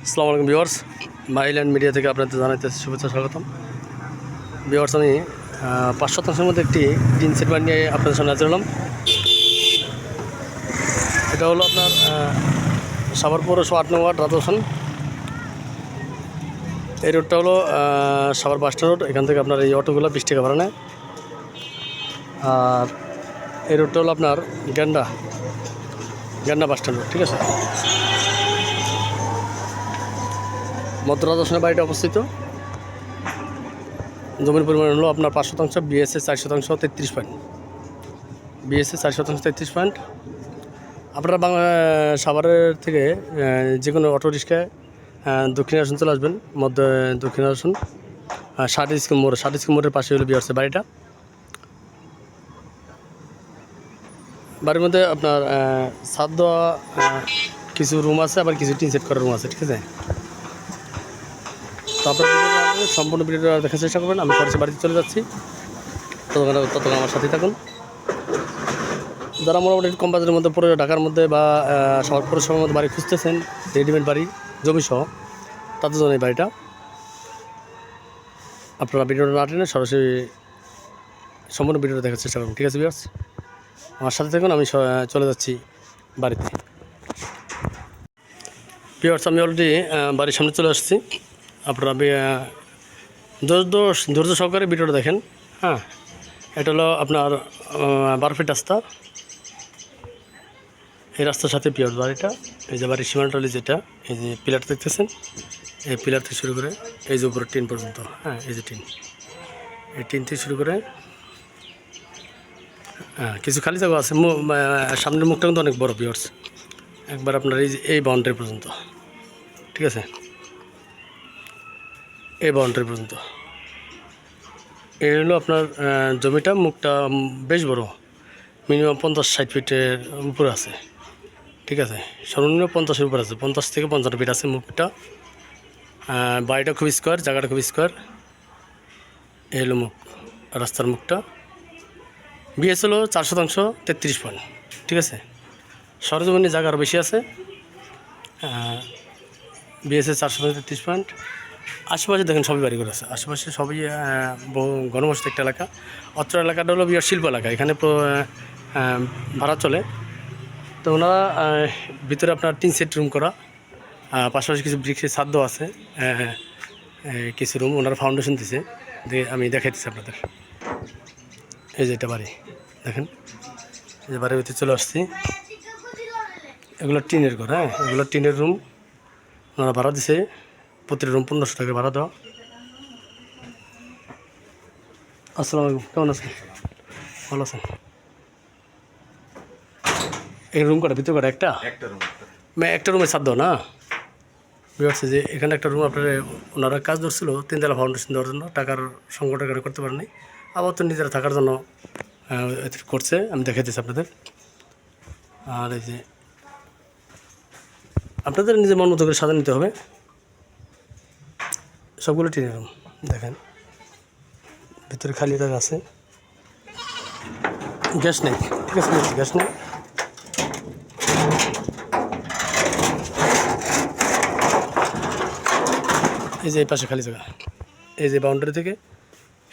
আসসালামু আলাইকুম viewers, Mile End media থেকে আপনাদের জানাইতেছি শুভেচ্ছা স্বাগতম। ভিউয়ার্স, আমি 5 শতাংশের মধ্যে একটি টিন সেট বানিয়ে আপনাদের সামনে হাজির হলাম। এটা হলো আপনার সাভার পৌরসভা 8 নং ওয়ার্ড রাজস্থান। এই রোডটা হলো সাভার বাস স্ট্যান্ড রোড। এখান থেকে আপনার এই অটোগুলো 20 টাকা ভাড়া নেয়। আর এই রোডটা হলো আপনার গ্যান্ডা বাস স্ট্যান্ড রোড, ঠিক আছে। মধ্য রাজস্থানের বাড়িটা অবস্থিত। জমির পরিমাণ হলো আপনার 5 শতাংশ, বিএসএ 4 শতাংশ 33 পয়েন্ট। বিএসএ 4 শতাংশ 33 পয়েন্ট। আপনারা সাভারের থেকে যে কোনো অটো রিক্সায় দক্ষিণ আসন চলে আসবেন। দক্ষিণ আসন ষাট স্কুল মোড়ের পাশে হলো বিয়ার্সের বাড়িটা। বাড়ির মধ্যে আপনার ছাদ দেওয়া কিছু রুম আছে, আবার কিছু টিন সেট করার রুম আছে, ঠিক আছে। তো আপনারা সম্পূর্ণ ভিডিওটা দেখার চেষ্টা করবেন। আমি সরাসরি বাড়িতে চলে যাচ্ছি, ততক্ষণ আমার সাথে থাকুন। যারা মোটামুটি কম বাজারের মধ্যে পুরো ঢাকার মধ্যে বা শহর পৌরসভার মধ্যে বাড়ি খুঁজতেছেন, রেডিমেড বাড়ি জমিসহ, তাদের জন্য এই বাড়িটা। আপনারা ভিডিওটা না টেনে সরাসরি সম্পূর্ণ ভিডিওটা দেখার চেষ্টা করুন, ঠিক আছে ভিউয়ার্স। আমার সাথে থাকুন, আমি চলে যাচ্ছি বাড়িতে। ভিউয়ার্স, আমি অলরেডি বাড়ির সামনে চলে আসছি। আপনারা ধৈর্য সহকারে ভিডিওটা দেখেন। হ্যাঁ, এটা হলো আপনার 12 ফিট রাস্তা। এই রাস্তার সাথে পিওর বাড়িটা। এই যে বাড়ির সীমানাটা যেটা, এই যে পিলার দেখতেছেন, এই পিলার থেকে শুরু করে এই যে উপরে টিন পর্যন্ত। হ্যাঁ, এই যে টিন, এই টিন থেকে শুরু করে কিছু খালি জায়গা আছে। সামনের মুখটা কিন্তু অনেক বড় ভিউয়ার্স, একবার আপনার এই বাউন্ডারি পর্যন্ত, ঠিক আছে। এই বাউন্ডারি পর্যন্ত এই হলো আপনার জমিটা। মুখটা বেশ বড়, মিনিমাম 50-60 ফিটের উপরে আছে, ঠিক আছে। সর্বনিম্ন 50-এর উপর আছে, 50 থেকে 55 ফিট আছে মুখটা। বাড়িটা খুব স্কোয়ার, জায়গাটা খুব স্কোয়ার। এই হলো মুখ, রাস্তার মুখটা। বিএস হলো 4 শতাংশ 33 পয়েন্ট, ঠিক আছে। সরজমিনে জায়গা আরও বেশি আছে। বিএসএ 4 শতাংশ 33 পয়েন্ট। আশেপাশে দেখেন সবই বাড়ি করে আছে, আশেপাশে সবই ঘনবসতি একটা এলাকা। অত্র এলাকাটা হলো বিরাট শিল্প এলাকা, এখানে ভাড়া চলে। তো ওনারা ভিতরে আপনার 3 সেট রুম করা, পাশাপাশি কিছু ব্রিক্সের ছাদ আছে, কিছু রুম ওনারা ফাউন্ডেশন দিছে। আমি দেখাইতেছি আপনাদের। এই যে এটা বাড়ি দেখেন, এই যে বাড়ির ভিতরে চলে আসছি। এগুলো টিনের ঘর। হ্যাঁ, এগুলো টিনের রুম। ওনারা ভাড়া দিছে, প্রতিটা রুম 1500 টাকা ভাড়া দেওয়া। আসসালামু আলাইকুম, কেমন আছেন? ভালো আছেন? এই রুম কটা, ভিতরে কটা? একটা রুমে ছাদ দেওয়া না বুঝতে যে এখানে একটা রুম আপনার ওনারা কাজ ধরছিল 3 তলা ফাউন্ডেশন দেওয়ার জন্য, টাকার সংকট এখানে করতে পারেনি, আবার তো নিজেরা থাকার জন্য করছে। আমি দেখাইতেছি আপনাদের। আর এই যে আপনাদের নিজের মন মতো করে সাজা নিতে হবে। সবগুলো টিনের রুম দেখেন, ভিতরে খালি জায়গা আছে। গ্যাস নেই, ঠিক আছে, গ্যাস নেই। এই যে এই পাশে খালি জায়গা, এই যে বাউন্ডারি থেকে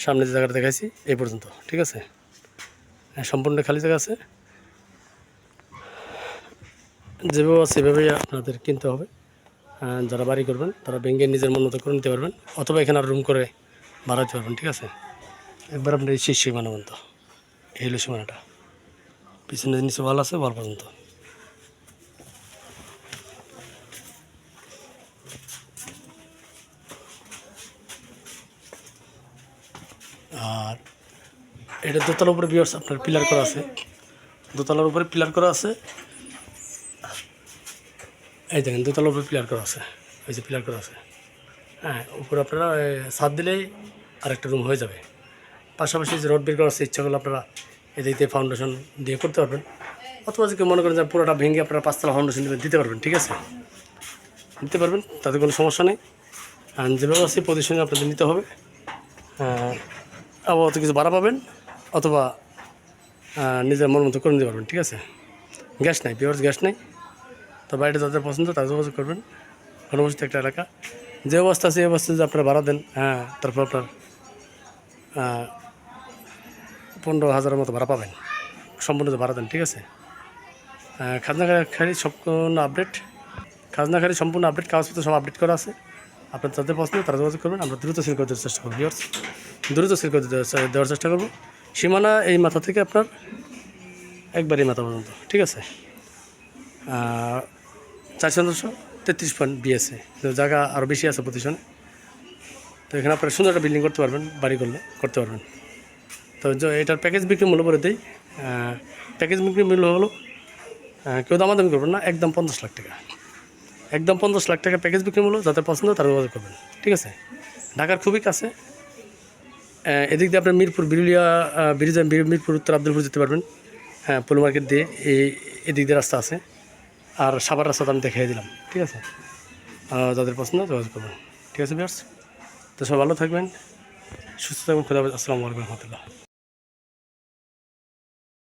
সামনে যে জায়গাটা দেখাইছি এই পর্যন্ত, ঠিক আছে। সম্পূর্ণ খালি জায়গা আছে। যেভাবে আছে সেভাবেই আপনাদের কিনতে হবে। যারা বাড়ি করবেন তারা ভেঙে নিজের মন মতো করে নিতে পারবেন, অথবা এখানে আর রুম করে বাড়াতে পারবেন, ঠিক আছে। একবার আপনার এই শীর্ষ সীমানা পর্যন্ত, এই হলো সীমানাটা। পিছনে নিচে ওয়াল আছে, ওয়াল পর্যন্ত। আর এটা দোতলার উপরে বিয়ার্স আপনার পিলার করা আছে, দোতলার উপরে পিলার করা আছে। এই দেখেন দোতলার উপরে পিলার করা আছে, এই যে পিলার করা আছে। হ্যাঁ, উপরে আপনারা ছাদ দিলেই আরেকটা রুম হয়ে যাবে। পাশাপাশি যে রড বের করা আছে, ইচ্ছা করলে আপনারা এদিকে ফাউন্ডেশন দিয়ে করতে পারবেন, অথবা যদি মনে করেন যে পুরোটা ভেঙে আপনারা 5 তলা ফাউন্ডেশন দিতে পারবেন, ঠিক আছে, নিতে পারবেন, তাতে কোনো সমস্যা নেই। যেভাবে আছে পজিশনে আপনাদের নিতে হবে। আবার কিছু ভাড়া পাবেন, অথবা নিজের মন মতো করে নিতে পারবেন, ঠিক আছে। গ্যাস নাই ভিউয়ার্স, গ্যাস নেই। তো বাড়িটা যাদের পছন্দ তারা যোগাযোগ করবেন। ঘনবসতি একটা এলাকা। যে অবস্থা আছে এই অবস্থা যদি আপনারা ভাড়া দেন, হ্যাঁ, তারপর আপনার 15,000-এর মতো ভাড়া পাবেন সম্পূর্ণ ভাড়া দেন, ঠিক আছে। খাজনাখালি সম্পূর্ণ আপডেট, খাজনাখালি সম্পূর্ণ আপডেট, কাগজপত্র সব আপডেট করা আছে। আপনার যাদের পছন্দ তারা যোগাযোগ করবেন, আমরা দ্রুত সেল করে দেওয়ার চেষ্টা করবো ভিউয়ার্স, দ্রুত সেল করে দেওয়ার চেষ্টা করবো। সীমানা এই মাথা থেকে আপনার একবারই মাথা পর্যন্ত, ঠিক আছে। 433 পয়েন্ট বিএসএ, জায়গা আরও বেশি আছে প্রতিষ্ঠানে। তো এখানে আপনারা সুন্দর একটা বিল্ডিং করতে পারবেন, বাড়ি করতে পারবেন। তো এটার প্যাকেজ বিক্রি মূল্য করে দেই। প্যাকেজ বিক্রি মূল্য হলো, কেউ দামাদামি করবেন না, একদম 50 লাখ টাকা, একদম 50 লাখ টাকা প্যাকেজ বিক্রি মূল্য। যাদের পছন্দ তারা যোগাযোগ করবেন, ঠিক আছে। ঢাকার খুবই কাছে, এদিক দিয়ে আপনার মিরপুর বিরুলিয়া ব্রিজে মিরপুর উত্তর আব্দুলপুর যেতে পারবেন। হ্যাঁ, পলি মার্কেট দিয়ে এদিক দিয়ে রাস্তা আছে, আর সাভার রাস্তাটা আমি দেখিয়ে দিলাম, ঠিক আছে। যাদের পছন্দ যোগাযোগ করবেন, ঠিক আছে ভিউয়ার্স। তো সব ভালো থাকবেন, সুস্থ থাকবেন, খুদা হাফেজ, আসসালামু আলাইকুম রহমতুল্লাহ।